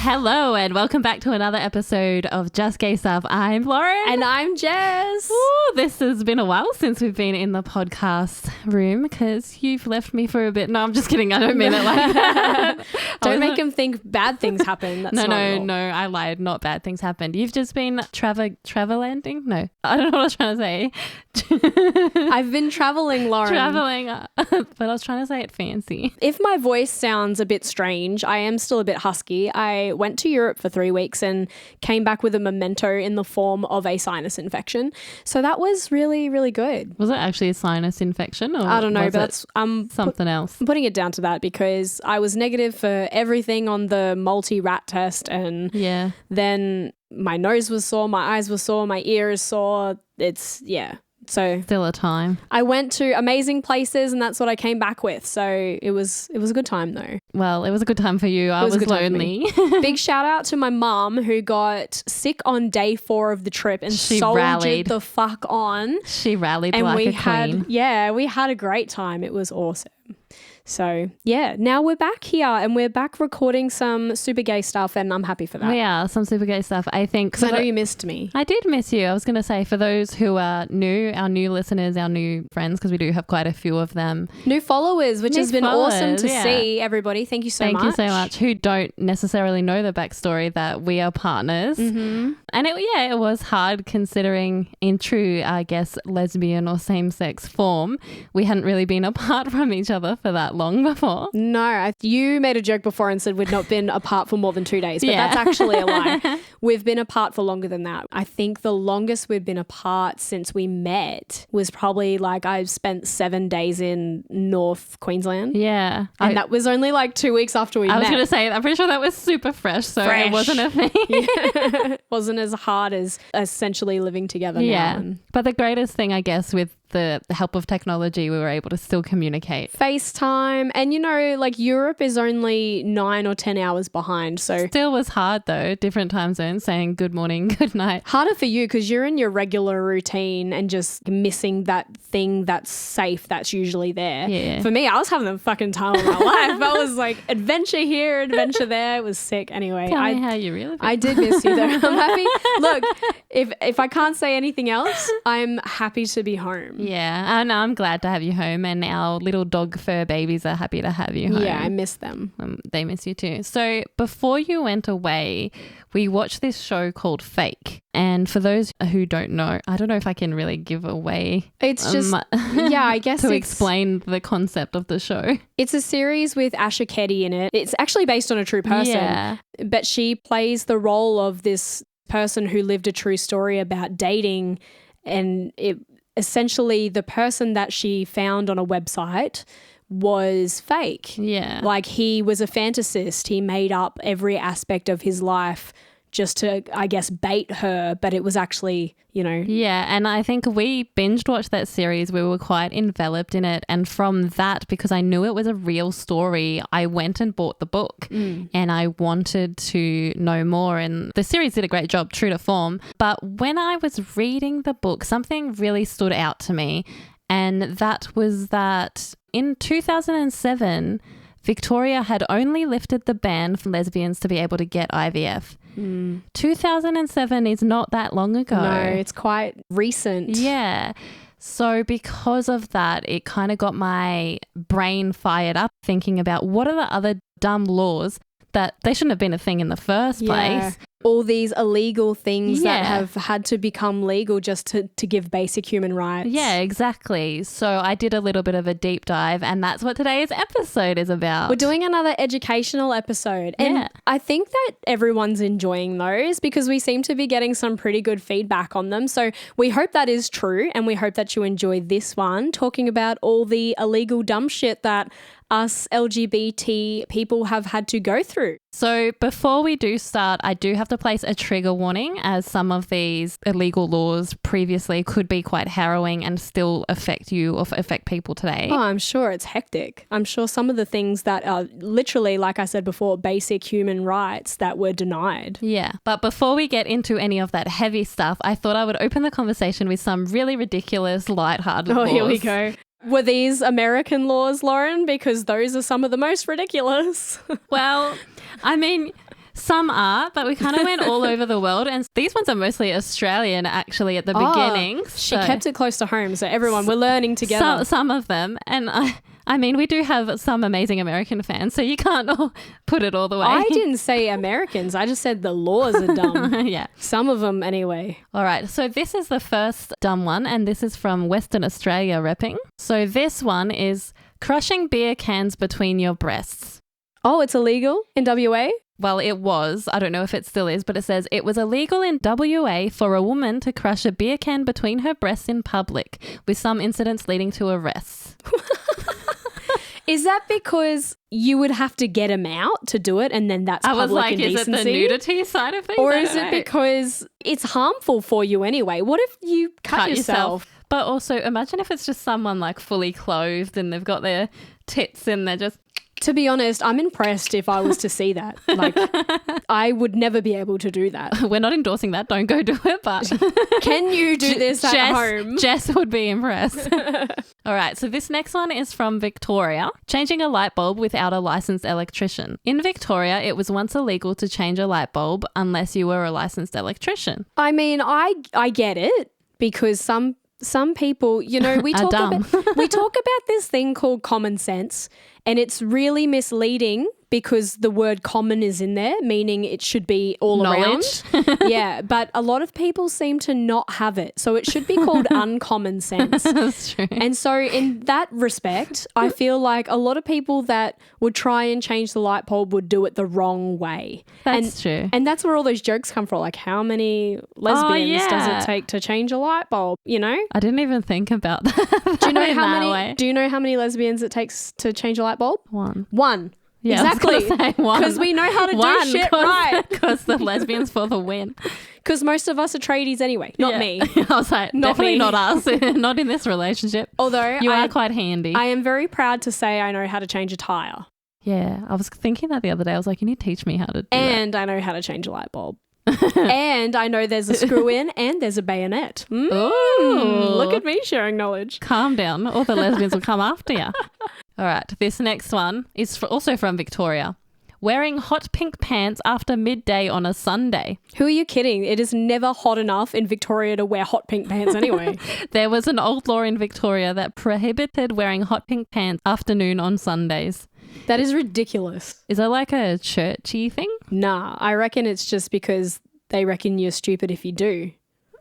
Hello and welcome back to another episode of Just Gay Stuff. I'm Lauren. And I'm Jess. Ooh, this has been a while since we've been in the podcast room because you've left me for a bit. No, I'm just kidding. I don't mean it like that. Don't make him think bad things happen. That's No, not I lied. Not bad things happened. You've just been traveling? No, I don't know what I was trying to say. I've been traveling, Lauren. Traveling, but I was trying to say it fancy. If my voice sounds a bit strange, I am still a bit husky. I went to Europe for 3 weeks and came back with a memento in the form of a sinus infection. So that was really, really good. Was it actually a sinus infection? Or I don't know, was but it that's something else. I'm putting it down to that because I was negative for everything on the multi-rat test, and Yeah. then my nose was sore, my eyes were sore, my ear is sore. So Still a time. I went to amazing places and that's what I came back with. So it was a good time though. Well, it was a good time for you. I was was a good time for lonely. Big shout out to my mum who got sick on day 4 of the trip and She soldiered rallied. the fuck on. She rallied And like we a queen. we had a great time. It was awesome. So yeah, now we're back here and we're back recording some super gay stuff and I'm happy for that. We are some super gay stuff. I think. Because I know you missed me. I did miss you. I was going to say for those who are new, our new listeners, our new friends, because we do have quite a few of them. New followers, which New has been awesome followers, to yeah. see, everybody. Thank you so much. Thank you so much. Who don't necessarily know the backstory that we are partners. Mm-hmm. And it was hard considering in true, I guess, lesbian or same-sex form, we hadn't really been apart from each other for that long before. No, you made a joke before and said we'd not been apart for more than 2 days, but Yeah. that's actually a lie. We've been apart for longer than that. I think the longest we've been apart since we met was probably like I've spent 7 days in North Queensland. Yeah. And that was only like 2 weeks after we I was met. going to say, I'm pretty sure that was super fresh, so Fresh. it wasn't a thing. It wasn't as hard as essentially living together Yeah. now. And But the greatest thing, I guess, with the help of technology, we were able to still communicate. FaceTime. And like Europe is only 9 or 10 hours behind. So Still was hard though, different time zones, saying good morning, good night. harder for you because you're in your regular routine and just missing that thing that's safe that's usually there. Yeah. For me, I was having the fucking time of my life. I was like adventure here, adventure there. It was sick. Anyway, Tell me how you really feel. I did miss you though. I'm happy. Look, if I can't say anything else, I'm happy to be home. Yeah, and I'm glad to have you home, and our little dog fur babies are happy to have you home. Yeah, I miss them. They miss you too. So before you went away, we watched this show called Fake. And for those who don't know, I don't know if I can really give away. It's just, yeah, I guess to it's explain the concept of the show. It's a series with Asha Keddy in it. It's actually based on a true person, Yeah. but she plays the role of this person who lived a true story about dating, and essentially the person that she found on a website was fake. Yeah. Like he was a fantasist. He made up every aspect of his life just to, I guess, bait her, but it was actually, Yeah, and I think we binge watched that series. We were quite enveloped in it. And from that, because I knew it was a real story, I went and bought the book and I wanted to know more. And the series did a great job, true to form. But when I was reading the book, something really stood out to me. And that was that in 2007, Victoria had only lifted the ban for lesbians to be able to get IVF. 2007 is not that long ago. No, it's quite recent. Yeah. So because of that, it kind of got my brain fired up thinking about what are the other dumb laws that they shouldn't have been a thing in the first place. All these illegal things that Yeah. have had to become legal just to give basic human rights. Yeah, exactly. So I did a little bit of a deep dive, and that's what today's episode is about. We're doing another educational episode. And Yeah. I think that everyone's enjoying those because we seem to be getting some pretty good feedback on them. So we hope that is true, and we hope that you enjoy this one, talking about all the illegal dumb shit that us LGBT people have had to go through. So before we do start, I do have to place a trigger warning, as some of these illegal laws previously could be quite harrowing and still affect you or affect people today. Oh, I'm sure it's hectic. I'm sure some of the things that are literally, like I said before, basic human rights that were denied. Yeah. But before we get into any of that heavy stuff, I thought I would open the conversation with some really ridiculous, lighthearted laws. Here we go. Were these American laws, Lauren? Because those are some of the most ridiculous. Well, I mean, Some are, but we kind of went all over the world. And these ones are mostly Australian, actually, at the beginning. She kept it close to home. So everyone, we're learning together. Some of them. And I mean, we do have some amazing American fans, so you can't all put it all the way. I didn't say Americans. I just said the laws are dumb. Yeah. Some of them anyway. All right. So this is the first dumb one, and this is from Western Australia repping. So this one is crushing beer cans between your breasts. Oh, it's illegal in WA? Well, it was. I don't know if it still is, but it says it was illegal in WA for a woman to crush a beer can between her breasts in public, with some incidents leading to arrests. Is that because you would have to get him out to do it and then that's public indecency? Is it the nudity side of things? Or is it because it's harmful for you anyway? What if you cut yourself? But also imagine if it's just someone like fully clothed and they've got their tits and they're just... To be honest, I'm impressed if I was to see that. Like, I would never be able to do that. We're not endorsing that. Don't go do it, but... Can you do this at home? Jess would be impressed. All right, so this next one is from Victoria. Changing a light bulb without a licensed electrician. In Victoria, it was once illegal to change a light bulb unless you were a licensed electrician. I mean, I get it because some people, you know, we talk about this thing called common sense, and it's really misleading because the word common is in there, meaning it should be all around. Yeah, but a lot of people seem to not have it. So it should be called uncommon sense. That's true. And so in that respect, I feel like a lot of people that would try and change the light bulb would do it the wrong way. That's true. And that's where all those jokes come from. Like, how many lesbians does it take to change a light bulb, you know? I didn't even think about that. Do you know how many lesbians it takes to change a light bulb? One. Yeah, exactly. Because we know how to do shit right. Because the lesbians for the win. Because most of us are tradies anyway. Not me. I was like, definitely not us. Not in this relationship. Although you are quite handy. I am very proud to say I know how to change a tyre. Yeah, I was thinking that the other day. I was like, you need to teach me how to do And I know how to change a light bulb. And I know there's a screw in and there's a bayonet. Look at me sharing knowledge. Calm down. All the lesbians will come after you. All right. This next one is also from Victoria. Wearing hot pink pants after midday on a Sunday. Who are you kidding? It is never hot enough in Victoria to wear hot pink pants anyway. There was an old law in Victoria that prohibited wearing hot pink pants afternoon on Sundays. That is ridiculous. Is that like a churchy thing? Nah, I reckon it's just because they reckon you're stupid if you do.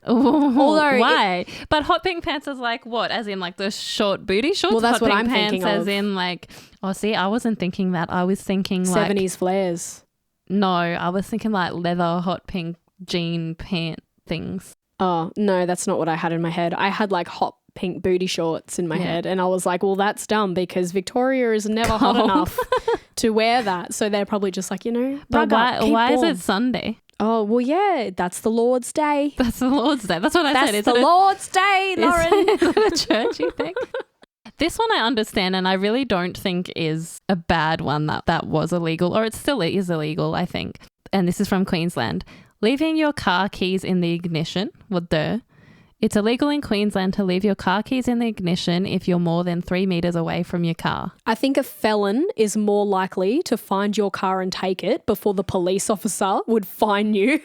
Although why? But hot pink pants is like what? As in like the short booty shorts? Well, that's hot what pink I'm pants thinking as of. in like, oh, see, I wasn't thinking that. I was thinking 70s flares. No, I was thinking like leather hot pink jean pant things. Oh, no, that's not what I had in my head. I had like hot pink booty shorts in my head, and I was like, well, that's dumb because Victoria is never hot enough to wear that. So they're probably just like, you know, but why is it Sunday? Oh, well, yeah, that's the Lord's Day. That's the Lord's Day. That's what I said. That's the Lord's Day, Lauren. Is it a churchy thing? This one I understand, and I really don't think is a bad one that was illegal, or it still is illegal, I think. And this is from Queensland. Leaving your car keys in the ignition. Well, duh. It's illegal in Queensland to leave your car keys in the ignition if you're more than 3 meters away from your car. I think a felon is more likely to find your car and take it before the police officer would fine you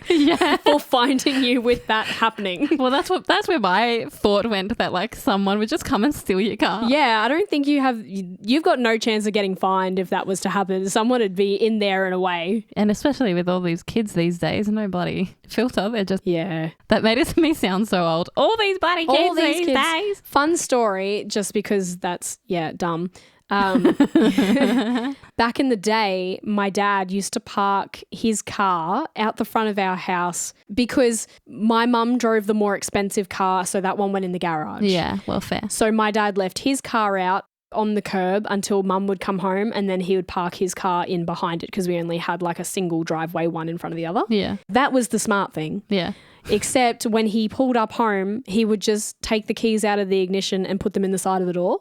for finding you with that happening. Well, that's where my thought went, that like someone would just come and steal your car. Yeah, I don't think you've got no chance of getting fined if that was to happen. Someone would be in there and away. And especially with all these kids these days, no bloody filter. They're just... Yeah. That made me sound so old. All these bloody kids these days. Fun story, just because that's, dumb. Back in the day, my dad used to park his car out the front of our house because my mum drove the more expensive car, so that one went in the garage. Yeah, well, fair. So my dad left his car out on the curb until mum would come home, and then he would park his car in behind it because we only had like a single driveway, one in front of the other. Yeah. That was the smart thing. Yeah. Except when he pulled up home, he would just take the keys out of the ignition and put them in the side of the door.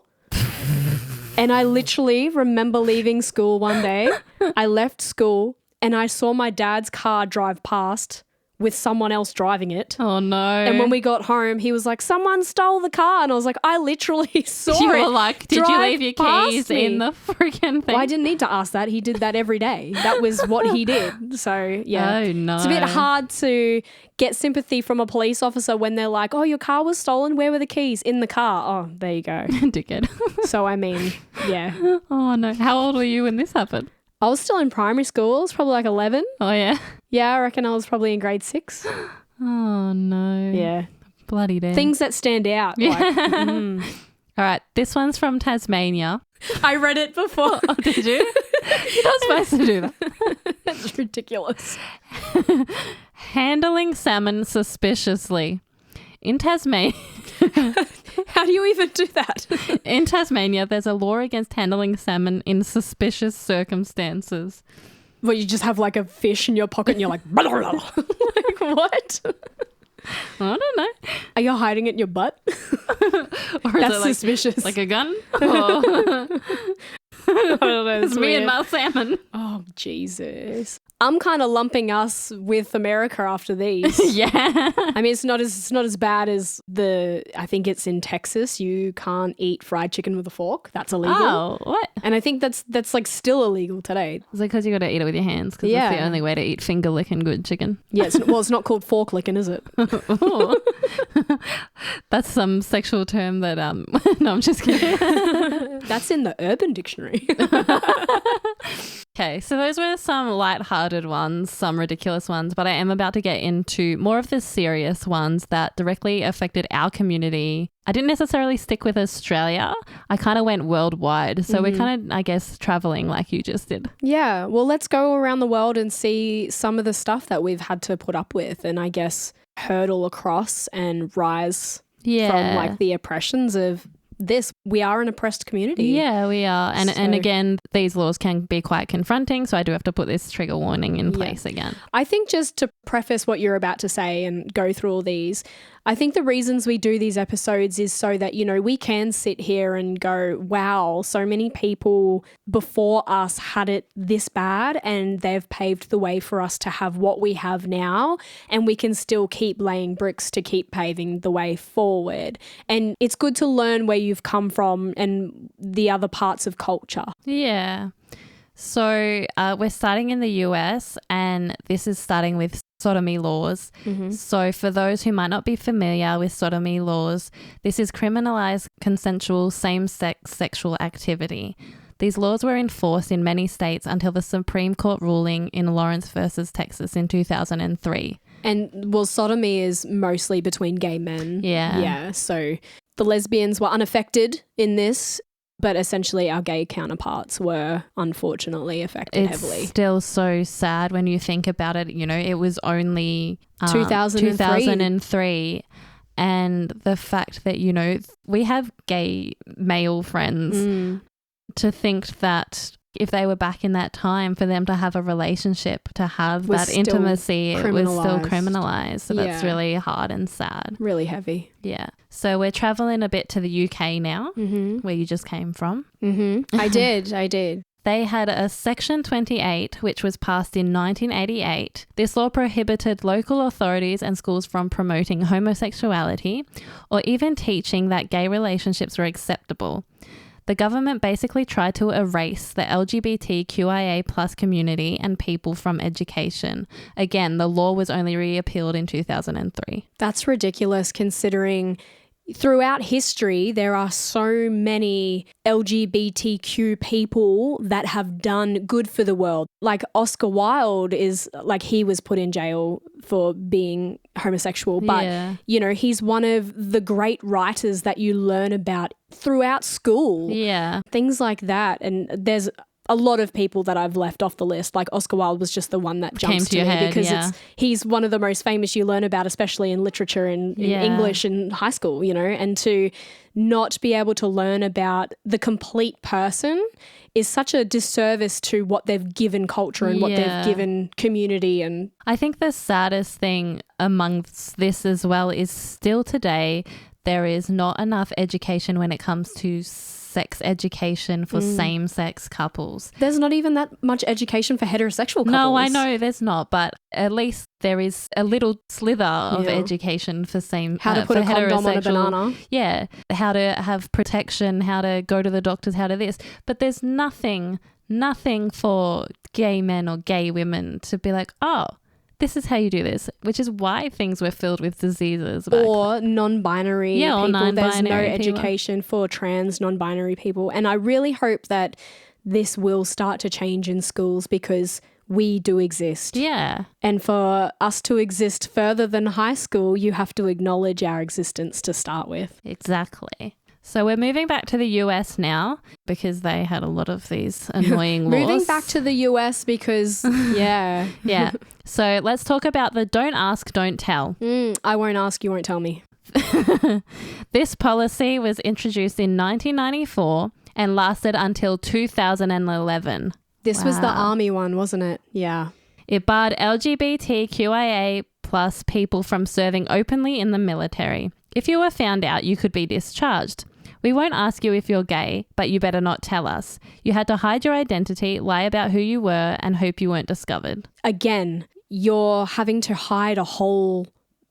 And I literally remember leaving school one day. I left school and I saw my dad's car drive past with someone else driving it. Oh, no. And when we got home, he was like, someone stole the car. And I was like, I literally saw you it. were like, did you drive leave your past keys me." in the freaking thing? Well, I didn't need to ask that. He did that every day. That was what he did. So, yeah. Oh, no. It's a bit hard to get sympathy from a police officer when they're like, oh, your car was stolen. Where were the keys? In the car. Oh, there you go. Dickhead. So, I mean, yeah. Oh, no. How old were you when this happened? I was still in primary school. I was probably like 11. Oh, yeah. Yeah, I reckon I was probably in grade 6. Oh, no. Yeah. Bloody damn. Things that stand out. Yeah. Like, All right. This one's from Tasmania. I read it before. Oh, did you? You're not supposed to do that. That's ridiculous. Handling salmon suspiciously. In Tasmania, How do you even do that? there's a law against handling salmon in suspicious circumstances. Well, you just have like a fish in your pocket and you're like, blah, blah, blah. Like, what? I don't know. Are you hiding it in your butt? Or is That's it like, suspicious. like a gun? Or I don't know. it's me and weird. my salmon. Oh, Jesus. I'm kind of lumping us with America after these. Yeah. I mean, it's not as bad as I think it's in Texas. You can't eat fried chicken with a fork. That's illegal. Oh, what? And I think that's like still illegal today. Is it because you got to eat it with your hands? Because Yeah. that's the only way to eat finger licking good chicken. Yeah, it's not called fork licking, is it? Ooh. That's some sexual term that no, I'm just kidding. That's in the Urban Dictionary. Okay, so those were some light-hearted ones, some ridiculous ones, but I am about to get into more of the serious ones that directly affected our community. I didn't necessarily stick with Australia. I kind of went worldwide. So we're kind of, I guess, traveling like you just did. Yeah, well, let's go around the world and see some of the stuff that we've had to put up with and I guess hurdle across and rise from like the oppressions of this. We are an oppressed community. Yeah, we are. And again, these laws can be quite confronting. So I do have to put this trigger warning in place again. I think just to preface what you're about to say and go through all these, I think the reasons we do these episodes is so that, you know, we can sit here and go, wow, so many people before us had it this bad and they've paved the way for us to have what we have now, and we can still keep laying bricks to keep paving the way forward. And it's good to learn where you've come from and the other parts of culture. Yeah. So we're starting in the US, and this is starting with sodomy laws. So for those who might not be familiar with sodomy laws, this is criminalized consensual same-sex sexual activity. These laws were enforced in many states until the Supreme Court ruling in Lawrence versus Texas in 2003. And well, sodomy is mostly between gay men. Yeah. Yeah. So the lesbians were unaffected in this, but essentially our gay counterparts were unfortunately affected heavily. It's still so sad when you think about it. You know, it was only 2003. And the fact that, you know, we have gay male friends, to think that if they were back in that time, for them to have a relationship, to have that intimacy, it was still criminalized. So that's really hard and sad. Really heavy. Yeah. So we're traveling a bit to the UK now, where you just came from. I did. They had a Section 28, which was passed in 1988. This law prohibited local authorities and schools from promoting homosexuality or even teaching that gay relationships were acceptable. The government basically tried to erase the LGBTQIA plus community and people from education. Again, the law was only repealed in 2003. That's ridiculous considering throughout history, there are so many LGBTQ people that have done good for the world. Like Oscar Wilde is like, he was put in jail for being homosexual, but you know, he's one of the great writers that you learn about throughout school. Yeah. Things like that. And there's a lot of people that I've left off the list. Like Oscar Wilde was just the one that jumps to me because he's one of the most famous you learn about, especially in literature and in English in high school, you know, and to not be able to learn about the complete person is such a disservice to what they've given culture and what they've given community. And I think the saddest thing amongst this as well is still today, there is not enough education when it comes to sex education for same-sex couples. There's not even that much education for heterosexual couples. No, I know there's not, but at least there is a little slither of education for how to put a condom on a banana. Yeah, how to have protection, how to go to the doctors, how to this. But there's nothing for gay men or gay women to be like, oh, this is how you do this, which is why things were filled with diseases. Or non-binary people. Or non-binary There's no people. education for trans non-binary people. And I really hope that this will start to change in schools because we do exist. Yeah. And for us to exist further than high school, you have to acknowledge our existence to start with. Exactly. So we're moving back to the US now because they had a lot of these annoying laws. Moving back to the US because, yeah. Yeah. So let's talk about the don't ask, don't tell. I won't ask, you won't tell me. This policy was introduced in 1994 and lasted until 2011. This was the army one, wasn't it? Yeah. It barred LGBTQIA plus people from serving openly in the military. If you were found out, you could be discharged. We won't ask you if you're gay, but you better not tell us. You had to hide your identity, lie about who you were, and hope you weren't discovered. Again, you're having to hide a whole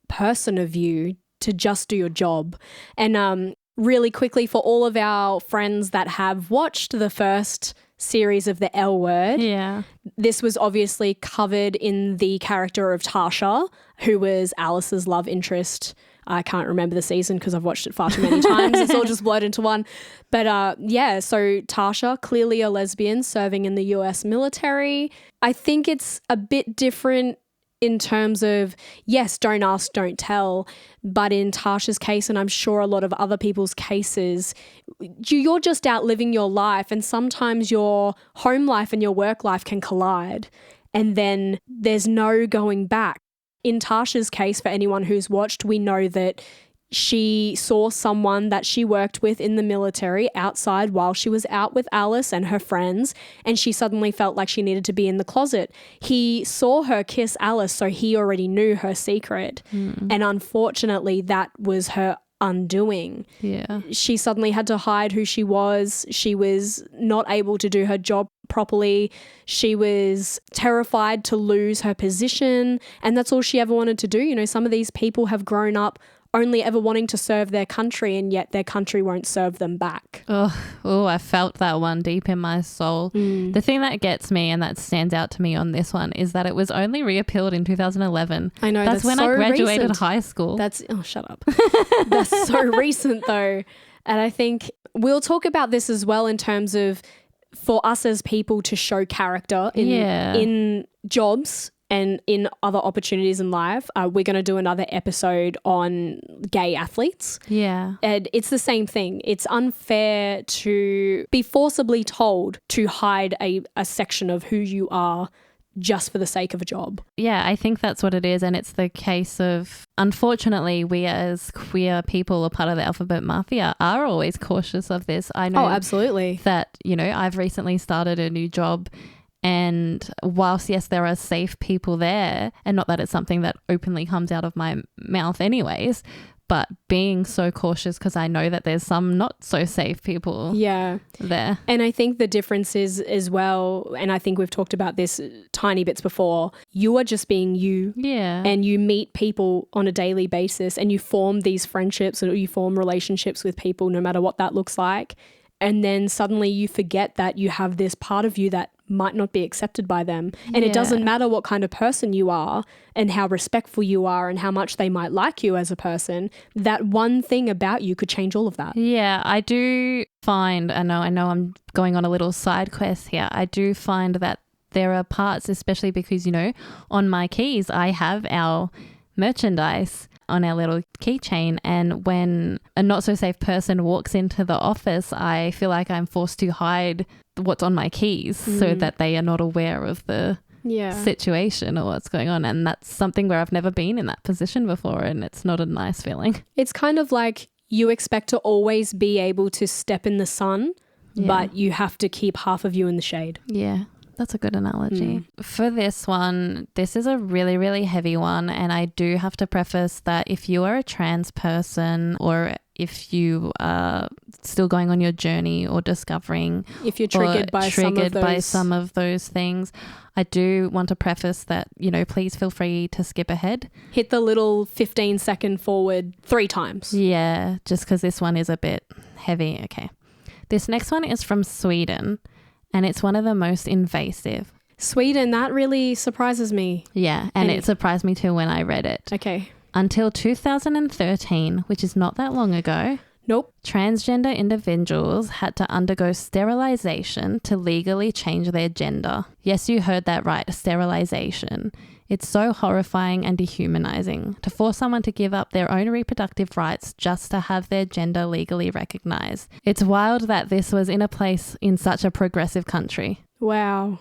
person of you to just do your job. And really quickly, for all of our friends that have watched the first series of the L Word, this was obviously covered in the character of Tasha, who was Alice's love interest. I can't remember the season because I've watched it far too many times. It's all just blurred into one. But so Tasha, clearly a lesbian serving in the US military. I think it's a bit different in terms of, yes, don't ask, don't tell. But in Tasha's case, and I'm sure a lot of other people's cases, you're just out living your life, and sometimes your home life and your work life can collide. And then there's no going back. In Tasha's case, for anyone who's watched, we know that she saw someone that she worked with in the military outside while she was out with Alice and her friends, and she suddenly felt like she needed to be in the closet. He saw her kiss Alice, so he already knew her secret. And unfortunately, that was her undoing. Yeah. She suddenly had to hide who she was. She was not able to do her job properly. She was terrified to lose her position, and that's all she ever wanted to do. You know, some of these people have grown up only ever wanting to serve their country, and yet their country won't serve them back. Oh, I felt that one deep in my soul. The thing that gets me and that stands out to me on this one is that it was only reappealed in 2011. I know, that's when so I graduated recent. high school. Shut up. That's so recent though. And I think we'll talk about this as well in terms of for us as people to show character in jobs and in other opportunities in life. We're going to do another episode on gay athletes. Yeah. And it's the same thing. It's unfair to be forcibly told to hide a section of who you are just for the sake of a job. Yeah, I think that's what it is. And it's the case of, unfortunately, we as queer people, a part of the alphabet mafia, are always cautious of this. I know absolutely. that, you know, I've recently started a new job, and whilst, yes, there are safe people there, and not that it's something that openly comes out of my mouth anyways, but being so cautious because I know that there's some not so safe people there. And I think the difference is as well, and I think we've talked about this tiny bits before, you are just being you. Yeah. And you meet people on a daily basis, and you form these friendships or you form relationships with people no matter what that looks like. And then suddenly you forget that you have this part of you that might not be accepted by them. And it doesn't matter what kind of person you are and how respectful you are and how much they might like you as a person. That one thing about you could change all of that. Yeah, I do find, I know I'm going on a little side quest here. I do find that there are parts, especially because, you know, on my keys, I have our merchandise on our little keychain, and when a not so safe person walks into the office, I feel like I'm forced to hide what's on my keys so that they are not aware of the situation or what's going on. And that's something where I've never been in that position before, and it's not a nice feeling. It's kind of like you expect to always be able to step in the sun, but you have to keep half of you in the shade. Yeah. That's a good analogy. For this one, this is a really, really heavy one. And I do have to preface that if you are a trans person or if you are still going on your journey or discovering, if you're triggered by some of those things. I do want to preface that, please feel free to skip ahead. Hit the little 15-second forward 3 times. Yeah, just because this one is a bit heavy. Okay. This next one is from Sweden, and it's one of the most invasive. Sweden, that really surprises me. Yeah, and it surprised me too when I read it. Okay. Until 2013, which is not that long ago. Nope. Transgender individuals had to undergo sterilization to legally change their gender. Yes, you heard that right, sterilization. It's so horrifying and dehumanizing to force someone to give up their own reproductive rights just to have their gender legally recognized. It's wild that this was in a place in such a progressive country. Wow.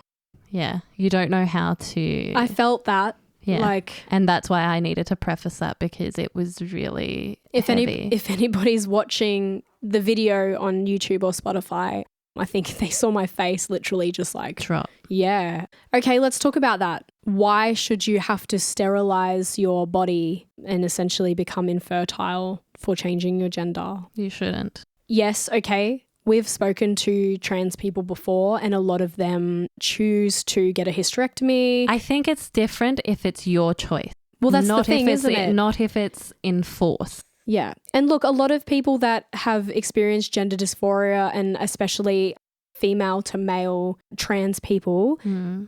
Yeah, you don't know how to... I felt that. Yeah, and that's why I needed to preface that, because it was really heavy. If anybody's watching the video on YouTube or Spotify, I think they saw my face literally just like... drop. Yeah. Okay, let's talk about that. Why should you have to sterilize your body and essentially become infertile for changing your gender? You shouldn't. Yes, okay. We've spoken to trans people before, and a lot of them choose to get a hysterectomy. I think it's different if it's your choice. Well, that's the thing, isn't it? Not if it's enforced. Yeah. And look, a lot of people that have experienced gender dysphoria, and especially female to male trans people,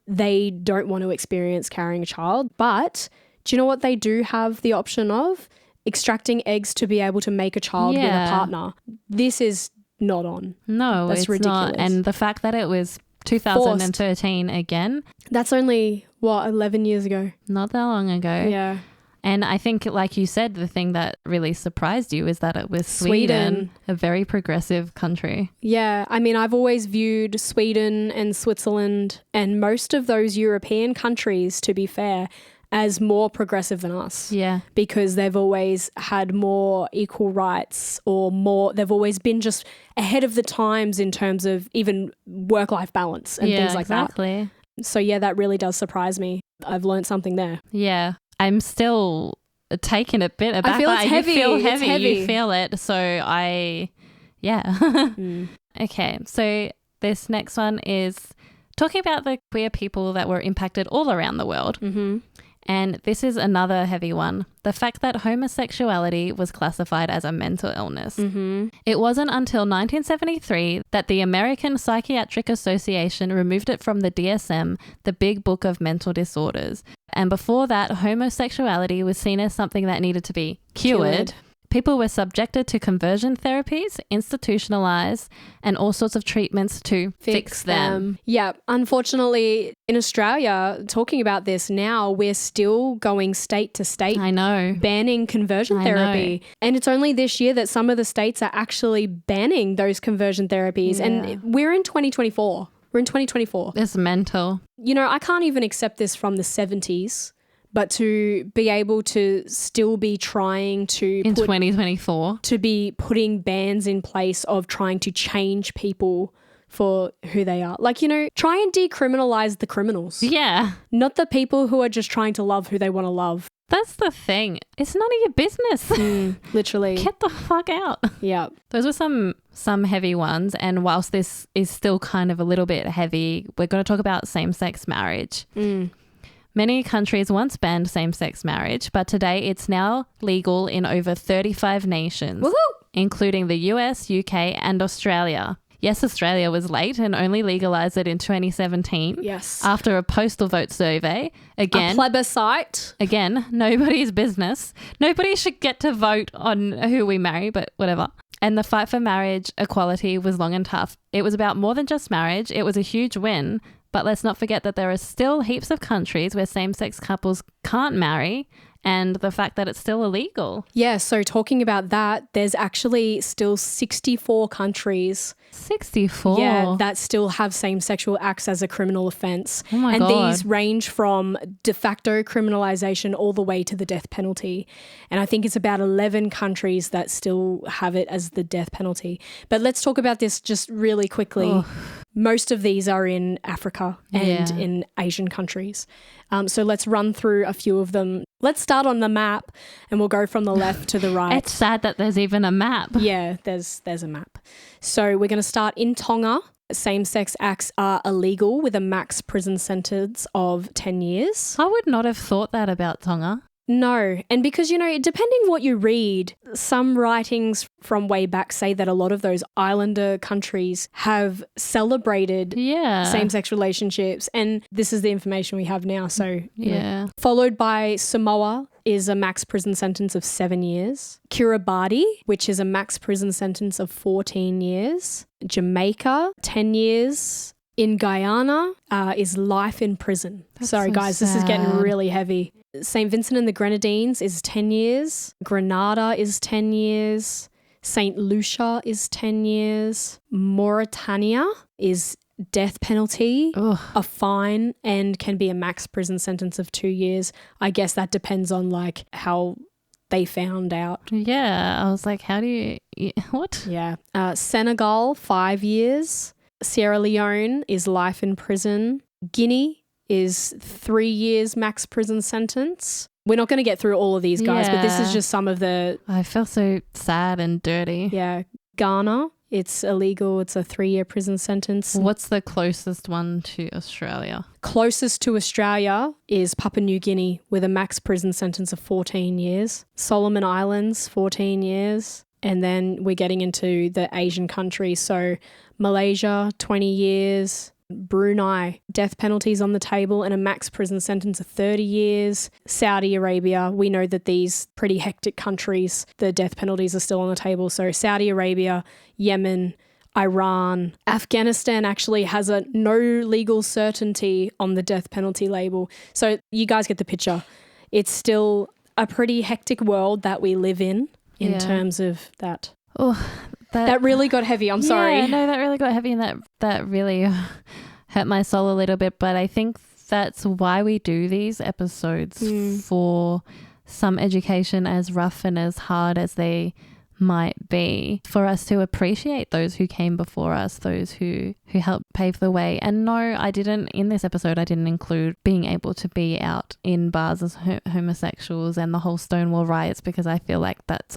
they don't want to experience carrying a child. But do you know what they do have the option of? Extracting eggs to be able to make a child with a partner. This is not on. No, it's ridiculous. Not. And the fact that it was 2013 again. That's only, 11 years ago? Not that long ago. Yeah. And I think, like you said, the thing that really surprised you is that it was Sweden, a very progressive country. Yeah. I mean, I've always viewed Sweden and Switzerland and most of those European countries, to be fair, as more progressive than us. Yeah. Because they've always had more equal rights, or more, they've always been just ahead of the times in terms of even work-life balance and things like that. So yeah, that really does surprise me. I've learned something there. Yeah. I'm still taken a bit aback. I feel it's heavy. You feel heavy. It's heavy. You feel it. So Okay. So this next one is talking about the queer people that were impacted all around the world. Mm-hmm. And this is another heavy one. The fact that homosexuality was classified as a mental illness. Mm-hmm. It wasn't until 1973 that the American Psychiatric Association removed it from the DSM, the Big Book of Mental Disorders. And before that, homosexuality was seen as something that needed to be cured. People were subjected to conversion therapies, institutionalized, and all sorts of treatments to fix them. Yeah. Unfortunately, in Australia, talking about this now, we're still going state to state. I know. Banning conversion therapy. And it's only this year that some of the states are actually banning those conversion therapies. Yeah. And we're in 2024. We're in 2024. It's mental. I can't even accept this from the 70s. But to be able to still be trying to... In 2024. To be putting bans in place of trying to change people for who they are. Like, try and decriminalize the criminals. Yeah. Not the people who are just trying to love who they want to love. That's the thing. It's none of your business. Literally. Get the fuck out. Yeah. Those were some heavy ones. And whilst this is still kind of a little bit heavy, we're going to talk about same-sex marriage. Many countries once banned same-sex marriage, but today it's now legal in over 35 nations, including the US, UK, and Australia. Yes, Australia was late and only legalised it in 2017. Yes. After a postal vote survey. Again, a plebiscite. Again, nobody's business. Nobody should get to vote on who we marry, but whatever. And the fight for marriage equality was long and tough. It was about more than just marriage. It was a huge win. But let's not forget that there are still heaps of countries where same-sex couples can't marry, and the fact that it's still illegal. Yeah, so talking about that, there's actually still 64 countries. 64? Yeah, that still have same-sexual acts as a criminal offence. Oh my God. God. These range from de facto criminalisation all the way to the death penalty. And I think it's about 11 countries that still have it as the death penalty. But let's talk about this just really quickly. Oh. Most of these are in Africa and in Asian countries. So let's run through a few of them. Let's start on the map and we'll go from the left to the right. It's sad that there's even a map. Yeah, there's a map. So we're going to start in Tonga. Same-sex acts are illegal with a max prison sentence of 10 years. I would not have thought that about Tonga. No. And because, depending what you read, some writings from way back say that a lot of those islander countries have celebrated same-sex relationships. And this is the information we have now. So, Followed by Samoa is a max prison sentence of 7 years. Kiribati, which is a max prison sentence of 14 years. Jamaica, 10 years. In Guyana is life in prison. Sorry, guys, this is getting really heavy. St. Vincent and the Grenadines is 10 years. Grenada is 10 years. St. Lucia is 10 years. Mauritania is death penalty, a fine, and can be a max prison sentence of 2 years. I guess that depends on how they found out. Yeah, I was like, how do you, what? Yeah. Senegal, 5 years. Sierra Leone is life in prison. Guinea is 3 years max prison sentence. We're not going to get through all of these, guys, but this is just some of the... I feel so sad and dirty. Yeah. Ghana, it's illegal. It's a 3-year prison sentence. What's the closest one to Australia? Closest to Australia is Papua New Guinea with a max prison sentence of 14 years. Solomon Islands, 14 years. And then we're getting into the Asian countries. So Malaysia, 20 years. Brunei, death penalties on the table and a max prison sentence of 30 years. Saudi Arabia, we know that these pretty hectic countries, the death penalties are still on the table. So Saudi Arabia, Yemen, Iran, Afghanistan actually has a no legal certainty on the death penalty label. So you guys get the picture. It's still a pretty hectic world that we live in terms of that. Oh, that really got heavy. I'm sorry. Yeah, no, that really got heavy and that really hurt my soul a little bit. But I think that's why we do these episodes for some education, as rough and as hard as they might be, for us to appreciate those who came before us, those who helped pave the way. And no, I didn't include being able to be out in bars as homosexuals and the whole Stonewall riots, because I feel like that's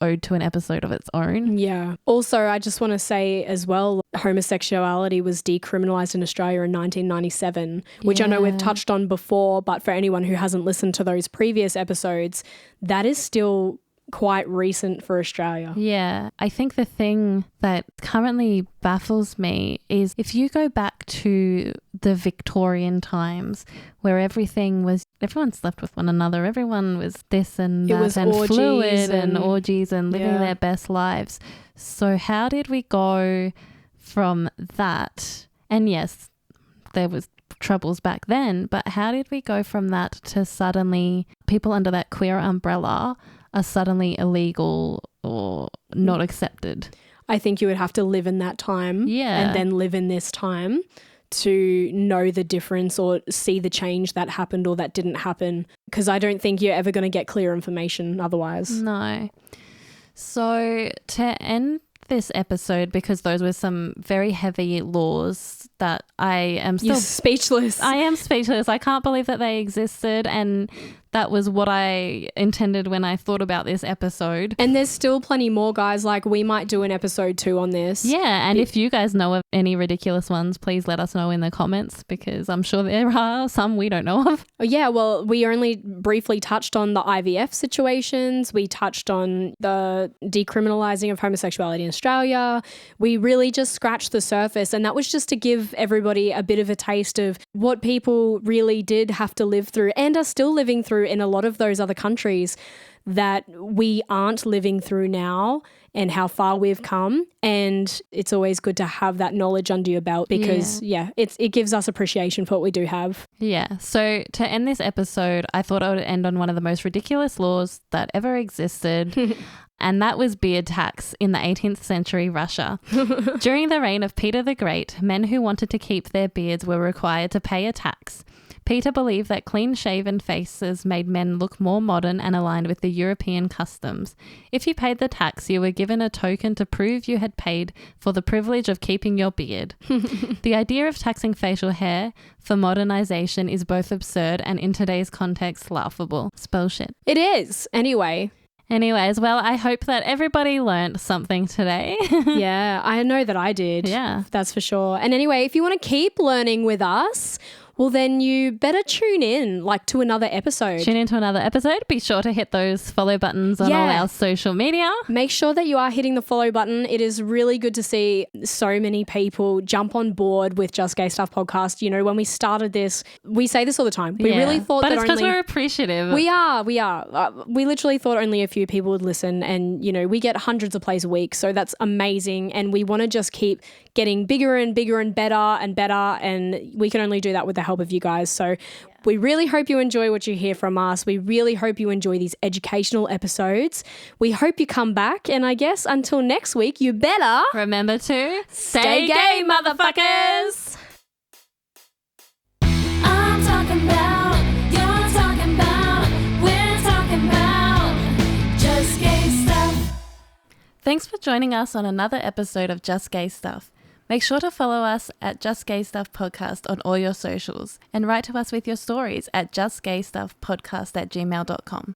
owed to an episode of its own. Yeah. Also, I just want to say as well, homosexuality was decriminalised in Australia in 1997, which I know we've touched on before, but for anyone who hasn't listened to those previous episodes, that is still quite recent for Australia. Yeah. I think the thing that currently baffles me is if you go back to the Victorian times where everyone slept with one another, everyone was this and that and fluid and orgies and living their best lives. So how did we go from that? And yes, there was troubles back then, but how did we go from that to suddenly people under that queer umbrella are suddenly illegal or not accepted? I think you would have to live in that time and then live in this time to know the difference or see the change that happened or that didn't happen, because I don't think you're ever going to get clear information otherwise. No. So to end this episode, because those were some very heavy laws that I am still speechless. I am speechless. I can't believe that they existed, and that was what I intended when I thought about this episode. And there's still plenty more, guys. Like, we might do an episode 2 on this. Yeah, and if you guys know of any ridiculous ones, please let us know in the comments, because I'm sure there are some we don't know of. Oh, yeah, well, we only briefly touched on the IVF situations. We touched on the decriminalising of homosexuality in Australia. We really just scratched the surface, and that was just to give everybody a bit of a taste of what people really did have to live through and are still living through in a lot of those other countries that we aren't living through now, and how far we've come. And it's always good to have that knowledge under your belt, because it gives us appreciation for what we do have. Yeah. So to end this episode, I thought I would end on one of the most ridiculous laws that ever existed. and that was beard tax in the 18th century Russia. During the reign of Peter the Great, men who wanted to keep their beards were required to pay a tax. Peter believed that clean-shaven faces made men look more modern and aligned with the European customs. If you paid the tax, you were given a token to prove you had paid for the privilege of keeping your beard. The idea of taxing facial hair for modernization is both absurd and in today's context laughable. It's bullshit. It is. Anyways, well, I hope that everybody learned something today. Yeah, I know that I did. Yeah. That's for sure. And anyway, if you want to keep learning with us, well, then you better tune in to another episode. Tune into another episode. Be sure to hit those follow buttons on all our social media. Make sure that you are hitting the follow button. It is really good to see so many people jump on board with Just Gay Stuff podcast. You know, when we started this, we say this all the time. We really thought but that it's because we're appreciative. We are. We literally thought only a few people would listen, and, you know, we get hundreds of plays a week. So that's amazing. And we want to just keep getting bigger and bigger and better. And we can only do that with the help of you guys. So we really hope you enjoy what you hear from us. We really hope you enjoy these educational episodes. We hope you come back. And I guess until next week, you better remember to stay gay, motherfuckers. I'm talking about, you're talking about, we're talking about Just Gay Stuff. Thanks for joining us on another episode of Just Gay Stuff. Make sure to follow us at Just Gay Stuff Podcast on all your socials and write to us with your stories at justgaystuffpodcast@gmail.com.